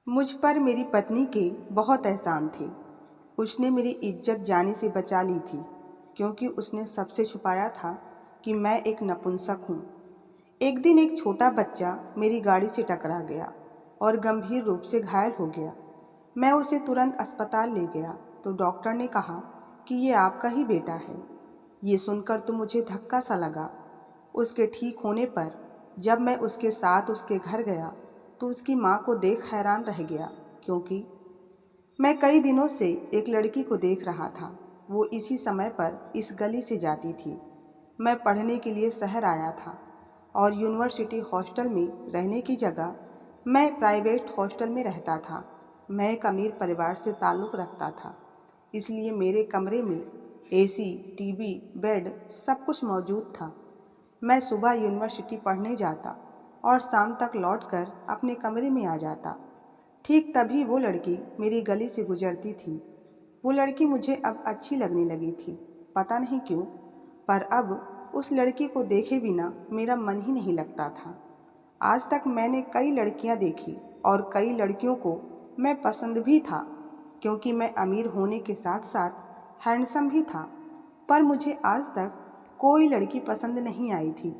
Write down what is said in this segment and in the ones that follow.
मुझ पर मेरी पत्नी के बहुत एहसान थे। उसने मेरी इज्जत जाने से बचा ली थी, क्योंकि उसने सबसे छुपाया था कि मैं एक नपुंसक हूँ। एक दिन एक छोटा बच्चा मेरी गाड़ी से टकरा गया और गंभीर रूप से घायल हो गया। मैं उसे तुरंत अस्पताल ले गया तो डॉक्टर ने कहा कि ये आपका ही बेटा है। ये सुनकर तो मुझे धक्का सा लगा। उसके ठीक होने पर जब मैं उसके साथ उसके घर गया तो उसकी माँ को देख हैरान रह गया, क्योंकि मैं कई दिनों से एक लड़की को देख रहा था। वो इसी समय पर इस गली से जाती थी। मैं पढ़ने के लिए शहर आया था और यूनिवर्सिटी हॉस्टल में रहने की जगह मैं प्राइवेट हॉस्टल में रहता था। मैं एक अमीर परिवार से ताल्लुक़ रखता था, इसलिए मेरे कमरे में एसी, टीवी, बेड सब कुछ मौजूद था। मैं सुबह यूनिवर्सिटी पढ़ने जाता और शाम तक लौटकर अपने कमरे में आ जाता। ठीक तभी वो लड़की मेरी गली से गुजरती थी। वो लड़की मुझे अब अच्छी लगने लगी थी, पता नहीं क्यों, पर अब उस लड़की को देखे बिना मेरा मन ही नहीं लगता था। आज तक मैंने कई लड़कियां देखी और कई लड़कियों को मैं पसंद भी था, क्योंकि मैं अमीर होने के साथ साथ हैंडसम भी था। पर मुझे आज तक कोई लड़की पसंद नहीं आई थी।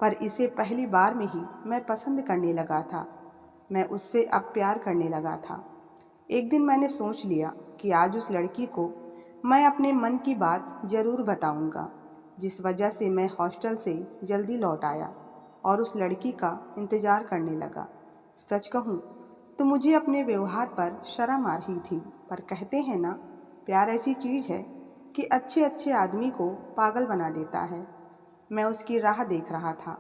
पर इसे पहली बार में ही मैं पसंद करने लगा था। मैं उससे अब प्यार करने लगा था। एक दिन मैंने सोच लिया कि आज उस लड़की को मैं अपने मन की बात ज़रूर बताऊंगा, जिस वजह से मैं हॉस्टल से जल्दी लौट आया और उस लड़की का इंतज़ार करने लगा। सच कहूँ तो मुझे अपने व्यवहार पर शर्म आ रही थी, पर कहते हैं ना, प्यार ऐसी चीज़ है कि अच्छे अच्छे आदमी को पागल बना देता है। मैं उसकी राह देख रहा था।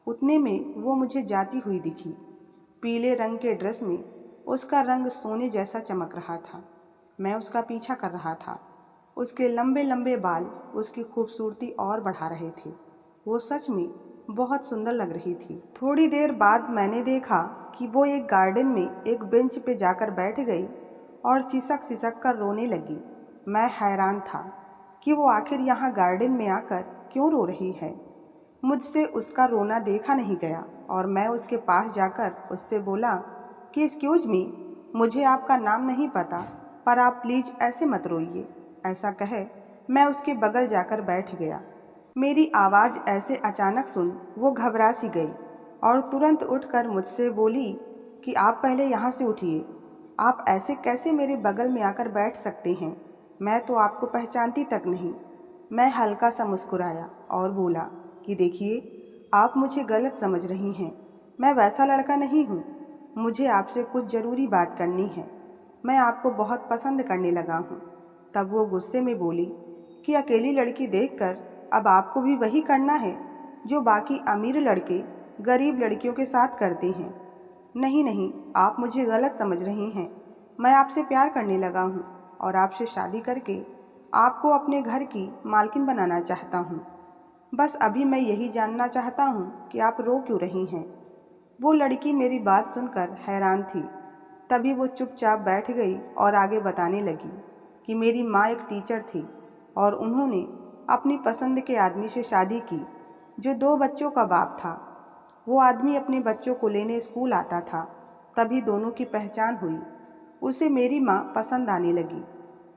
उतने में वो मुझे जाती हुई दिखी। पीले रंग के ड्रेस में उसका रंग सोने जैसा चमक रहा था। मैं उसका पीछा कर रहा था। उसके लंबे लंबे बाल उसकी खूबसूरती और बढ़ा रहे थे। वो सच में बहुत सुंदर लग रही थी। थोड़ी देर बाद मैंने देखा कि वो एक गार्डन में एक बेंच पे जाकर बैठ गई और सिसक सिसक कर रोने लगी। मैं हैरान था कि वो आखिर यहाँ गार्डन में आकर क्यों रो रही है। मुझसे उसका रोना देखा नहीं गया और मैं उसके पास जाकर उससे बोला कि एक्सक्यूज मी, मुझे आपका नाम नहीं पता, पर आप प्लीज़ ऐसे मत रोइए। ऐसा कहे मैं उसके बगल जाकर बैठ गया। मेरी आवाज़ ऐसे अचानक सुन वो घबरा सी गई और तुरंत उठकर मुझसे बोली कि आप पहले यहाँ से उठिए। आप ऐसे कैसे मेरे बगल में आकर बैठ सकते हैं? मैं तो आपको पहचानती तक नहीं। मैं हल्का सा मुस्कुराया और बोला कि देखिए, आप मुझे गलत समझ रही हैं। मैं वैसा लड़का नहीं हूँ। मुझे आपसे कुछ ज़रूरी बात करनी है। मैं आपको बहुत पसंद करने लगा हूँ। तब वो गुस्से में बोली कि अकेली लड़की देखकर अब आपको भी वही करना है जो बाकी अमीर लड़के गरीब लड़कियों के साथ करते हैं। नहीं नहीं, आप मुझे गलत समझ रही हैं। मैं आपसे प्यार करने लगा हूँ और आपसे शादी करके आपको अपने घर की मालकिन बनाना चाहता हूँ। बस अभी मैं यही जानना चाहता हूँ कि आप रो क्यों रही हैं। वो लड़की मेरी बात सुनकर हैरान थी। तभी वो चुपचाप बैठ गई और आगे बताने लगी कि मेरी माँ एक टीचर थी और उन्होंने अपनी पसंद के आदमी से शादी की, जो 2 बच्चों का बाप था। वो आदमी अपने बच्चों को लेने स्कूल आता था। तभी दोनों की पहचान हुई। उसे मेरी माँ पसंद आने लगी,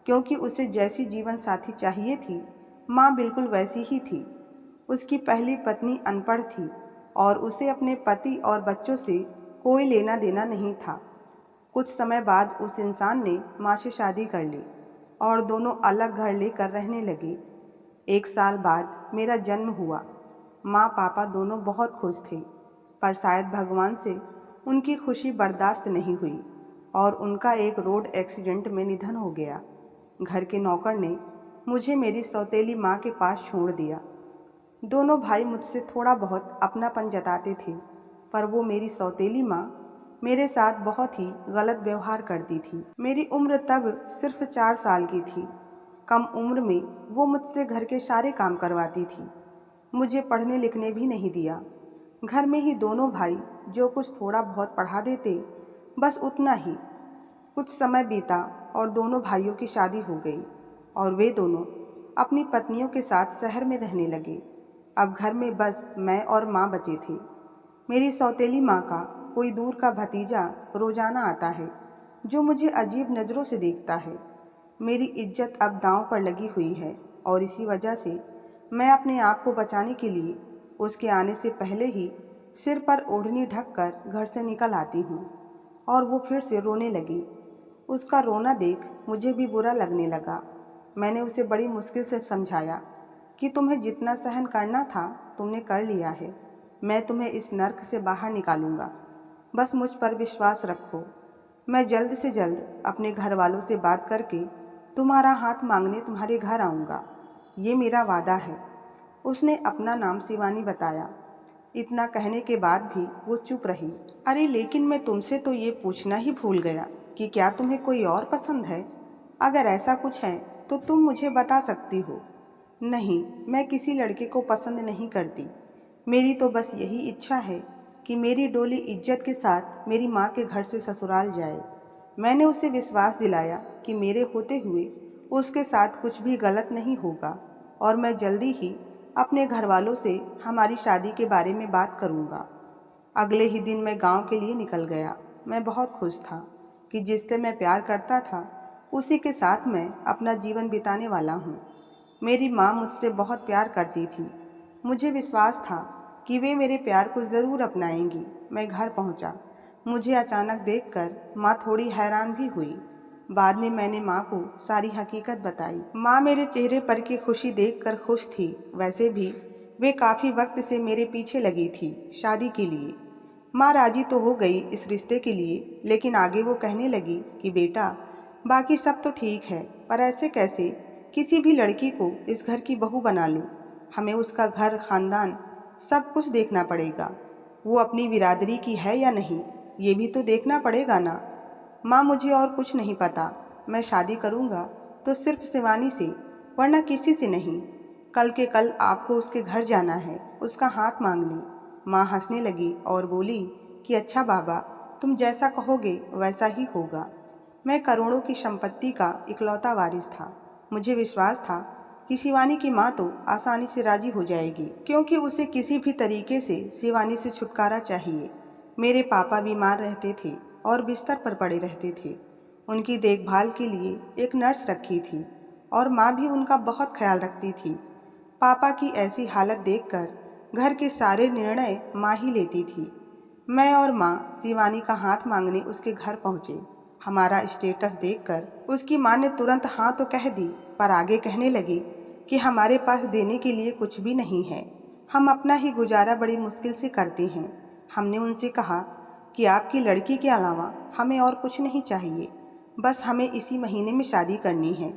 क्योंकि उसे जैसी जीवन साथी चाहिए थी, माँ बिल्कुल वैसी ही थी। उसकी पहली पत्नी अनपढ़ थी और उसे अपने पति और बच्चों से कोई लेना देना नहीं था। कुछ समय बाद उस इंसान ने माँ से शादी कर ली और दोनों अलग घर लेकर रहने लगे। 1 साल बाद मेरा जन्म हुआ। माँ पापा दोनों बहुत खुश थे, पर शायद भगवान से उनकी खुशी बर्दाश्त नहीं हुई और उनका एक रोड एक्सीडेंट में निधन हो गया। घर के नौकर ने मुझे मेरी सौतेली माँ के पास छोड़ दिया। दोनों भाई मुझसे थोड़ा बहुत अपनापन जताते थे, पर वो मेरी सौतेली माँ मेरे साथ बहुत ही गलत व्यवहार करती थी। मेरी उम्र तब सिर्फ 4 साल की थी। कम उम्र में वो मुझसे घर के सारे काम करवाती थी। मुझे पढ़ने लिखने भी नहीं दिया। घर में ही दोनों भाई जो कुछ थोड़ा बहुत पढ़ा देते, बस उतना ही। कुछ समय बीता और दोनों भाइयों की शादी हो गई और वे दोनों अपनी पत्नियों के साथ शहर में रहने लगे। अब घर में बस मैं और माँ बचे थे। मेरी सौतेली माँ का कोई दूर का भतीजा रोजाना आता है जो मुझे अजीब नज़रों से देखता है। मेरी इज्जत अब दांव पर लगी हुई है और इसी वजह से मैं अपने आप को बचाने के लिए उसके आने से पहले ही सिर पर ओढ़नी ढककर घर से निकल आती हूँ। और वो फिर से रोने लगी। उसका रोना देख मुझे भी बुरा लगने लगा। मैंने उसे बड़ी मुश्किल से समझाया कि तुम्हें जितना सहन करना था तुमने कर लिया है। मैं तुम्हें इस नर्क से बाहर निकालूंगा, बस मुझ पर विश्वास रखो। मैं जल्द से जल्द अपने घर वालों से बात करके तुम्हारा हाथ मांगने तुम्हारे घर आऊँगा, ये मेरा वादा है। उसने अपना नाम शिवानी बताया। इतना कहने के बाद भी वो चुप रही। अरे लेकिन मैं तुमसे तो ये पूछना ही भूल गया कि क्या तुम्हें कोई और पसंद है? अगर ऐसा कुछ है तो तुम मुझे बता सकती हो। नहीं, मैं किसी लड़के को पसंद नहीं करती। मेरी तो बस यही इच्छा है कि मेरी डोली इज्जत के साथ मेरी माँ के घर से ससुराल जाए। मैंने उसे विश्वास दिलाया कि मेरे होते हुए उसके साथ कुछ भी गलत नहीं होगा और मैं जल्दी ही अपने घर वालों से हमारी शादी के बारे में बात करूँगा। अगले ही दिन मैं गांव के लिए निकल गया। मैं बहुत खुश था कि जिससे मैं प्यार करता था उसी के साथ मैं अपना जीवन बिताने वाला हूँ। मेरी माँ मुझसे बहुत प्यार करती थी। मुझे विश्वास था कि वे मेरे प्यार को ज़रूर अपनाएंगी। मैं घर पहुँचा। मुझे अचानक देखकर माँ थोड़ी हैरान भी हुई। बाद में मैंने माँ को सारी हकीकत बताई। माँ मेरे चेहरे पर की खुशी देखकर खुश थी। वैसे भी वे काफ़ी वक्त से मेरे पीछे लगी थी शादी के लिए। माँ राजी तो हो गई इस रिश्ते के लिए, लेकिन आगे वो कहने लगी कि बेटा, बाकी सब तो ठीक है, पर ऐसे कैसे किसी भी लड़की को इस घर की बहू बना लूँ? हमें उसका घर, खानदान सब कुछ देखना पड़ेगा। वो अपनी बिरादरी की है या नहीं, ये भी तो देखना पड़ेगा ना। माँ मुझे और कुछ नहीं पता। मैं शादी करूँगा तो सिर्फ शिवानी से, वरना किसी से नहीं। कल के कल आपको उसके घर जाना है, उसका हाथ मांगने। माँ हंसने लगी और बोली कि अच्छा बाबा, तुम जैसा कहोगे वैसा ही होगा। मैं करोड़ों की संपत्ति का इकलौता वारिस था। मुझे विश्वास था कि शिवानी की माँ तो आसानी से राजी हो जाएगी, क्योंकि उसे किसी भी तरीके से शिवानी से छुटकारा चाहिए। मेरे पापा बीमार रहते थे और बिस्तर पर पड़े रहते थे। उनकी देखभाल के लिए एक नर्स रखी थी और माँ भी उनका बहुत ख्याल रखती थी। पापा की ऐसी हालत देखकर घर के सारे निर्णय माँ ही लेती थी। मैं और माँ शिवानी का हाथ मांगने उसके घर पहुँचे। हमारा स्टेटस देखकर उसकी माँ ने तुरंत हाँ तो कह दी, पर आगे कहने लगी कि हमारे पास देने के लिए कुछ भी नहीं है। हम अपना ही गुजारा बड़ी मुश्किल से करते हैं। हमने उनसे कहा कि आपकी लड़की के अलावा हमें और कुछ नहीं चाहिए, बस हमें इसी महीने में शादी करनी है।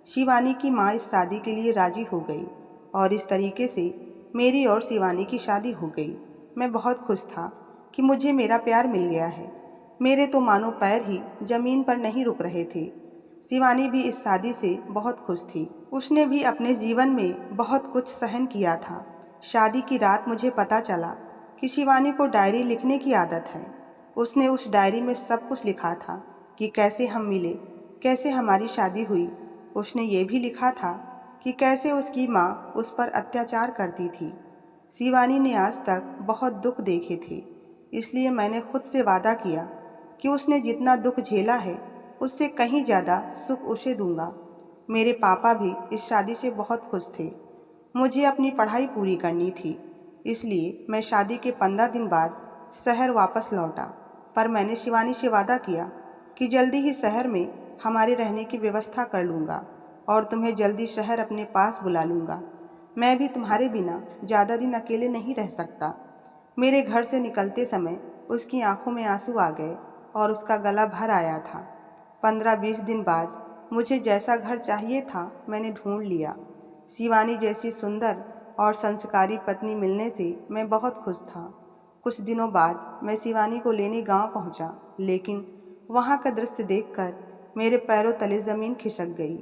शिवानी की माँ इस शादी के लिए राजी हो गई और इस तरीके से मेरी और शिवानी की शादी हो गई। मैं बहुत खुश था कि मुझे मेरा प्यार मिल गया है। मेरे तो मानो पैर ही जमीन पर नहीं रुक रहे थे। शिवानी भी इस शादी से बहुत खुश थी। उसने भी अपने जीवन में बहुत कुछ सहन किया था। शादी की रात मुझे पता चला कि शिवानी को डायरी लिखने की आदत है। उसने उस डायरी में सब कुछ लिखा था कि कैसे हम मिले, कैसे हमारी शादी हुई। उसने ये भी लिखा था कि कैसे उसकी माँ उस पर अत्याचार करती थी। शिवानी ने आज तक बहुत दुख देखे थे, इसलिए मैंने खुद से वादा किया कि उसने जितना दुख झेला है उससे कहीं ज़्यादा सुख उसे दूंगा। मेरे पापा भी इस शादी से बहुत खुश थे। मुझे अपनी पढ़ाई पूरी करनी थी, इसलिए मैं शादी के 15 दिन बाद शहर वापस लौटा। पर मैंने शिवानी से वादा किया कि जल्दी ही शहर में हमारे रहने की व्यवस्था कर लूँगा और तुम्हें जल्दी शहर अपने पास बुला लूँगा। मैं भी तुम्हारे बिना ज़्यादा दिन अकेले नहीं रह सकता। मेरे घर से निकलते समय उसकी आंखों में आंसू आ गए और उसका गला भर आया था। 15-20 दिन बाद मुझे जैसा घर चाहिए था मैंने ढूंढ लिया। शिवानी जैसी सुंदर और संस्कारी पत्नी मिलने से मैं बहुत खुश था। कुछ दिनों बाद मैं शिवानी को लेने गांव पहुंचा, लेकिन वहां का दृश्य देखकर मेरे पैरों तले ज़मीन खिसक गई।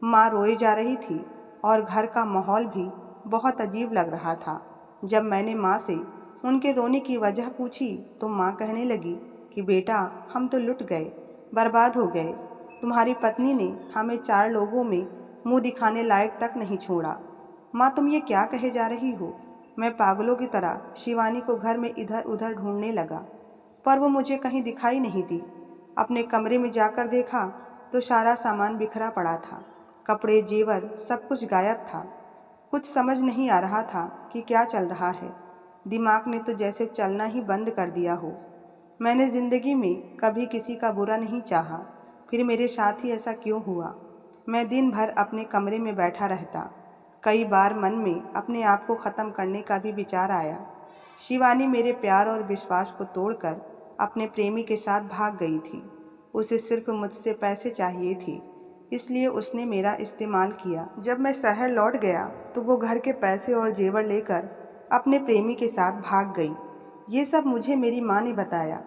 माँ रोए जा रही थी और घर का माहौल भी बहुत अजीब लग रहा था। जब मैंने माँ से उनके रोने की वजह पूछी तो माँ कहने लगी कि बेटा, हम तो लुट गए, बर्बाद हो गए। तुम्हारी पत्नी ने हमें 4 लोगों में मुंह दिखाने लायक तक नहीं छोड़ा। माँ, तुम ये क्या कहे जा रही हो? मैं पागलों की तरह शिवानी को घर में इधर उधर ढूंढने लगा। पर वो मुझे कहीं दिखाई नहीं दी। अपने कमरे में जाकर देखा तो सारा सामान बिखरा पड़ा था। कपड़े, जेवर, सब कुछ गायब था। कुछ समझ नहीं आ रहा था कि क्या चल रहा है। दिमाग ने तो जैसे चलना ही बंद कर दिया हो। मैंने ज़िंदगी में कभी किसी का बुरा नहीं चाहा, फिर मेरे साथ ही ऐसा क्यों हुआ। मैं दिन भर अपने कमरे में बैठा रहता। कई बार मन में अपने आप को ख़त्म करने का भी विचार आया। शिवानी मेरे प्यार और विश्वास को तोड़कर अपने प्रेमी के साथ भाग गई थी। उसे सिर्फ मुझसे पैसे चाहिए थे, इसलिए उसने मेरा इस्तेमाल किया। जब मैं शहर लौट गया तो वो घर के पैसे और जेवर लेकर अपने प्रेमी के साथ भाग गई। ये सब मुझे मेरी माँ ने बताया।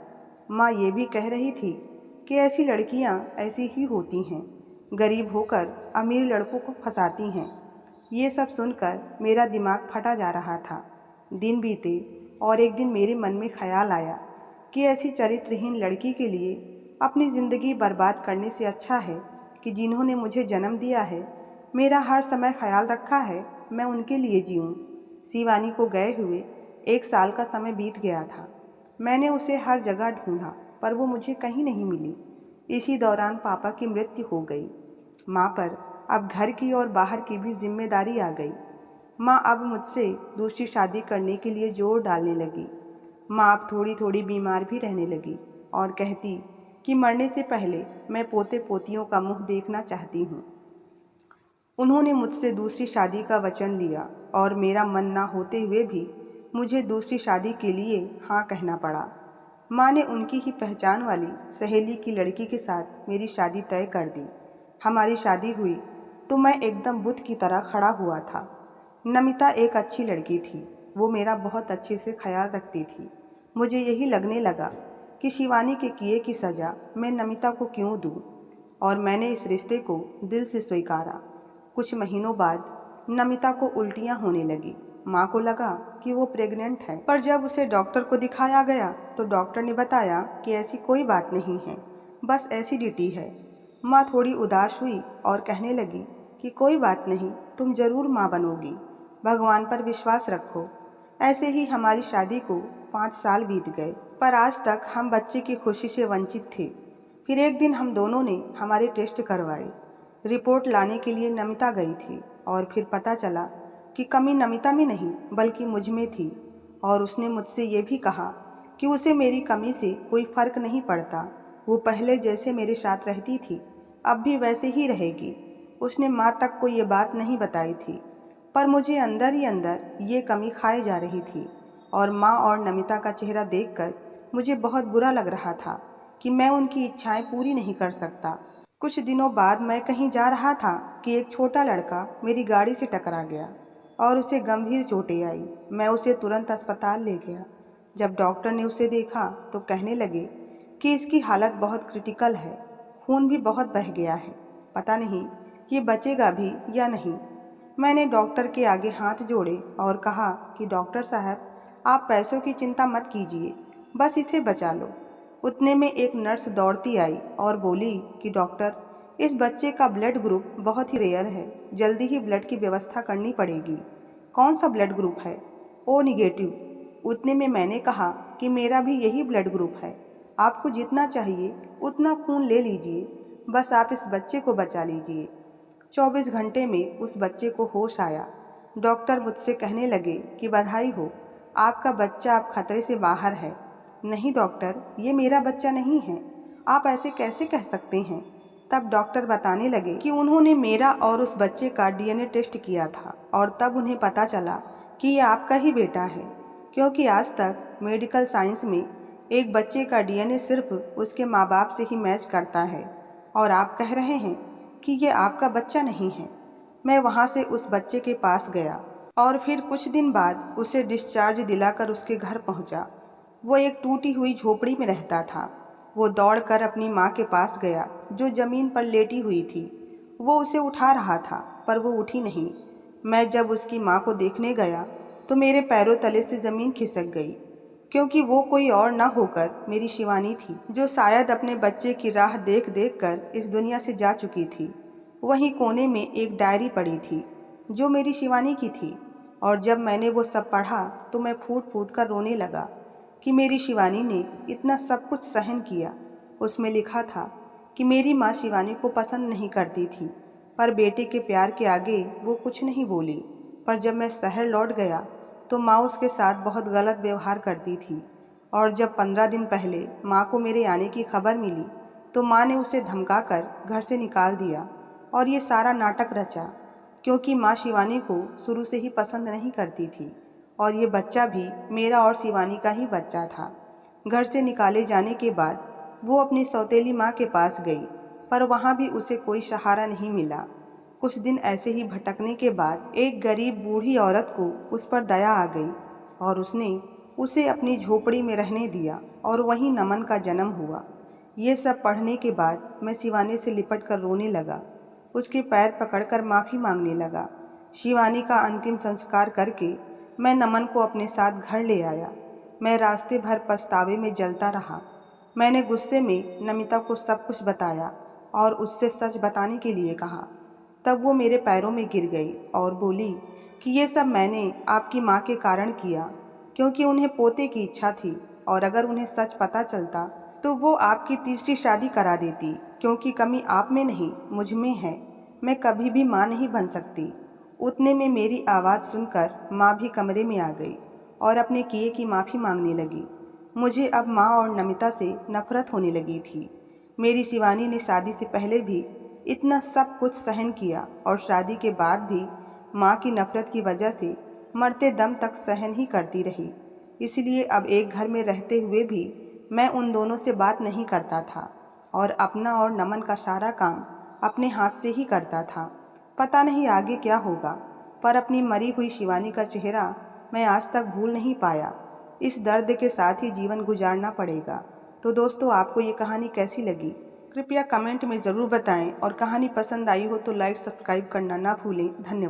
माँ ये भी कह रही थी कि ऐसी लड़कियाँ ऐसी ही होती हैं, गरीब होकर अमीर लड़कों को फंसाती हैं। ये सब सुनकर मेरा दिमाग फटा जा रहा था। दिन बीते और एक दिन मेरे मन में ख्याल आया कि ऐसी चरित्रहीन लड़की के लिए अपनी ज़िंदगी बर्बाद करने से अच्छा है कि जिन्होंने मुझे जन्म दिया है, मेरा हर समय ख्याल रखा है, मैं उनके लिए जीऊँ। शिवानी को गए हुए 1 साल का समय बीत गया था। मैंने उसे हर जगह ढूंढा पर वो मुझे कहीं नहीं मिली। इसी दौरान पापा की मृत्यु हो गई। माँ पर अब घर की और बाहर की भी जिम्मेदारी आ गई। माँ अब मुझसे दूसरी शादी करने के लिए जोर डालने लगी। माँ अब थोड़ी थोड़ी बीमार भी रहने लगी और कहती कि मरने से पहले मैं पोते पोतियों का मुंह देखना चाहती हूँ। उन्होंने मुझसे दूसरी शादी का वचन लिया और मेरा मन ना होते हुए भी मुझे दूसरी शादी के लिए हाँ कहना पड़ा। माँ ने उनकी ही पहचान वाली सहेली की लड़की के साथ मेरी शादी तय कर दी। हमारी शादी हुई तो मैं एकदम बुत की तरह खड़ा हुआ था। नमिता एक अच्छी लड़की थी, वो मेरा बहुत अच्छे से ख्याल रखती थी। मुझे यही लगने लगा कि शिवानी के किए की सज़ा मैं नमिता को क्यों दूँ, और मैंने इस रिश्ते को दिल से स्वीकारा। कुछ महीनों बाद नमिता को उल्टियाँ होने लगी। माँ को लगा कि वो प्रेग्नेंट है, पर जब उसे डॉक्टर को दिखाया गया तो डॉक्टर ने बताया कि ऐसी कोई बात नहीं है, बस एसिडिटी है। माँ थोड़ी उदास हुई और कहने लगी कि कोई बात नहीं, तुम जरूर माँ बनोगी, भगवान पर विश्वास रखो। ऐसे ही हमारी शादी को 5 साल बीत गए, पर आज तक हम बच्चे की खुशी से वंचित थे। फिर एक दिन हम दोनों ने हमारे टेस्ट करवाए। रिपोर्ट लाने के लिए नमिता गई थी और फिर पता चला कि कमी नमिता में नहीं बल्कि मुझ में थी। और उसने मुझसे ये भी कहा कि उसे मेरी कमी से कोई फ़र्क नहीं पड़ता, वो पहले जैसे मेरे साथ रहती थी अब भी वैसे ही रहेगी। उसने माँ तक को ये बात नहीं बताई थी, पर मुझे अंदर ही अंदर ये कमी खाए जा रही थी। और माँ और नमिता का चेहरा देखकर मुझे बहुत बुरा लग रहा था कि मैं उनकी इच्छाएं पूरी नहीं कर सकता। कुछ दिनों बाद मैं कहीं जा रहा था कि एक छोटा लड़का मेरी गाड़ी से टकरा गया और उसे गंभीर चोटें आई। मैं उसे तुरंत अस्पताल ले गया। जब डॉक्टर ने उसे देखा तो कहने लगे कि इसकी हालत बहुत क्रिटिकल है, खून भी बहुत बह गया है, पता नहीं ये बचेगा भी या नहीं। मैंने डॉक्टर के आगे हाथ जोड़े और कहा कि डॉक्टर साहब, आप पैसों की चिंता मत कीजिए, बस इसे बचा लो। उतने में एक नर्स दौड़ती आई और बोली कि डॉक्टर, इस बच्चे का ब्लड ग्रुप बहुत ही रेयर है, जल्दी ही ब्लड की व्यवस्था करनी पड़ेगी। कौन सा ब्लड ग्रुप है? O negative. उतने में मैंने कहा कि मेरा भी यही ब्लड ग्रुप है, आपको जितना चाहिए उतना खून ले लीजिए, बस आप इस बच्चे को बचा लीजिए। 24 घंटे में उस बच्चे को होश आया। डॉक्टर मुझसे कहने लगे कि बधाई हो, आपका बच्चा अब खतरे से बाहर है। नहीं डॉक्टर, ये मेरा बच्चा नहीं है, आप ऐसे कैसे कह सकते हैं? तब डॉक्टर बताने लगे कि उन्होंने मेरा और उस बच्चे का डीएनए टेस्ट किया था और तब उन्हें पता चला कि ये आपका ही बेटा है, क्योंकि आज तक मेडिकल साइंस में एक बच्चे का डीएनए सिर्फ उसके माँ बाप से ही मैच करता है, और आप कह रहे हैं कि ये आपका बच्चा नहीं है। मैं वहाँ से उस बच्चे के पास गया और फिर कुछ दिन बाद उसे डिस्चार्ज दिलाकर उसके घर पहुँचा। वो एक टूटी हुई झोपड़ी में रहता था। वो दौड़कर अपनी माँ के पास गया जो ज़मीन पर लेटी हुई थी। वो उसे उठा रहा था पर वो उठी नहीं। मैं जब उसकी माँ को देखने गया तो मेरे पैरों तले से ज़मीन खिसक गई, क्योंकि वो कोई और न होकर मेरी शिवानी थी, जो शायद अपने बच्चे की राह देख देख कर इस दुनिया से जा चुकी थी। वहीं कोने में एक डायरी पड़ी थी जो मेरी शिवानी की थी, और जब मैंने वो सब पढ़ा तो मैं फूट फूट कर रोने लगा। कि मेरी शिवानी ने इतना सब कुछ सहन किया। उसमें लिखा था कि मेरी माँ शिवानी को पसंद नहीं करती थी, पर बेटे के प्यार के आगे वो कुछ नहीं बोली। पर जब मैं शहर लौट गया तो माँ उसके साथ बहुत गलत व्यवहार करती थी, और जब 15 दिन पहले माँ को मेरे आने की खबर मिली तो माँ ने उसे धमकाकर घर से निकाल दिया और ये सारा नाटक रचा, क्योंकि माँ शिवानी को शुरू से ही पसंद नहीं करती थी और ये बच्चा भी मेरा और शिवानी का ही बच्चा था। घर से निकाले जाने के बाद वो अपनी सौतेली माँ के पास गई, पर वहाँ भी उसे कोई सहारा नहीं मिला। कुछ दिन ऐसे ही भटकने के बाद एक गरीब बूढ़ी औरत को उस पर दया आ गई और उसने उसे अपनी झोपड़ी में रहने दिया और वहीं नमन का जन्म हुआ। ये सब पढ़ने के बाद मैं शिवानी से लिपट कर रोने लगा, उसके पैर पकड़कर माफ़ी मांगने लगा। शिवानी का अंतिम संस्कार करके मैं नमन को अपने साथ घर ले आया। मैं रास्ते भर पछतावे में जलता रहा। मैंने गुस्से में नमिता को सब कुछ बताया और उससे सच बताने के लिए कहा। तब वो मेरे पैरों में गिर गई और बोली कि ये सब मैंने आपकी माँ के कारण किया, क्योंकि उन्हें पोते की इच्छा थी और अगर उन्हें सच पता चलता तो वो आपकी तीसरी शादी करा देती, क्योंकि कमी आप में नहीं मुझ में है। मैं कभी भी माँ नहीं बन सकती। उतने में मेरी आवाज़ सुनकर माँ भी कमरे में आ गई और अपने किए की माफ़ी मांगने लगी। मुझे अब माँ और नमिता से नफरत होने लगी थी। मेरी शिवानी ने शादी से पहले भी इतना सब कुछ सहन किया और शादी के बाद भी माँ की नफरत की वजह से मरते दम तक सहन ही करती रही। इसलिए अब एक घर में रहते हुए भी मैं उन दोनों से बात नहीं करता था और अपना और नमन का सारा काम अपने हाथ से ही करता था। पता नहीं आगे क्या होगा, पर अपनी मरी हुई शिवानी का चेहरा मैं आज तक भूल नहीं पाया। इस दर्द के साथ ही जीवन गुजारना पड़ेगा। तो दोस्तों, आपको ये कहानी कैसी लगी? कृपया कमेंट में ज़रूर बताएं और कहानी पसंद आई हो तो लाइक सब्सक्राइब करना ना भूलें। धन्यवाद।